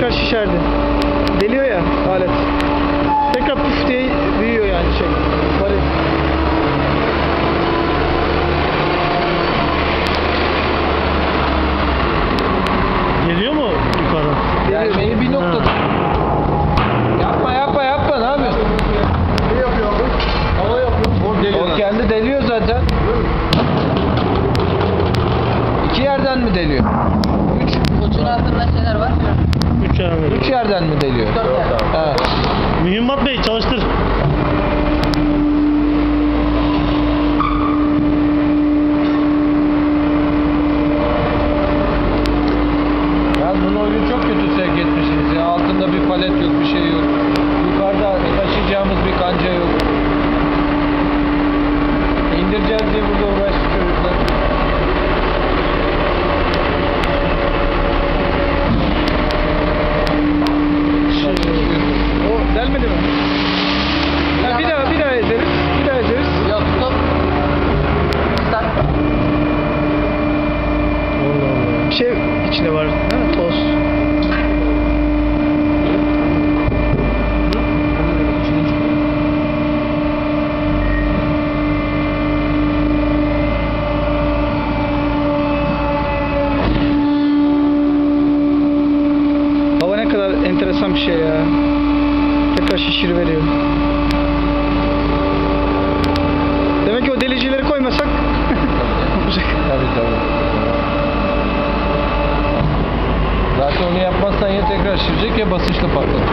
tekrar şişerdi. Deliyor ya alet. Tekrar puf diye büyüyor yani şey. Valet. Geliyor mu yukarı? Gelmeyi bir noktada. Yapma ne yapıyorsun? Ne yapıyor abi? Hava yapıyor. O kendi deliyor zaten. İki yerden mi deliyor? Koçun altında şeyler var mı? 3 yani. Üç yerden mi deliyor? He. Mühimmat Bey çalıştır. Ya bunu oyunu çok kötü sevk etmişsiniz ya. Altında bir palet yok, bir şey yok. Yukarıda taşıyacağımız bir kanca yok. İndireceğiz diye burada uğraştı çocuklar. O delmedi mi? Ha, bir daha ezeriz. Bir daha ezeriz. Yok stop. Stop. Allah Allah. Bir şey içinde var. Ha, toz. Hava ne kadar enteresan bir şey ya. Tekrar şişiriveriyor. Demek ki o delicileri koymasak olacak. Tabii. Zaten onu yapmazsan ya tekrar şişecek ya basınçla patlatacak.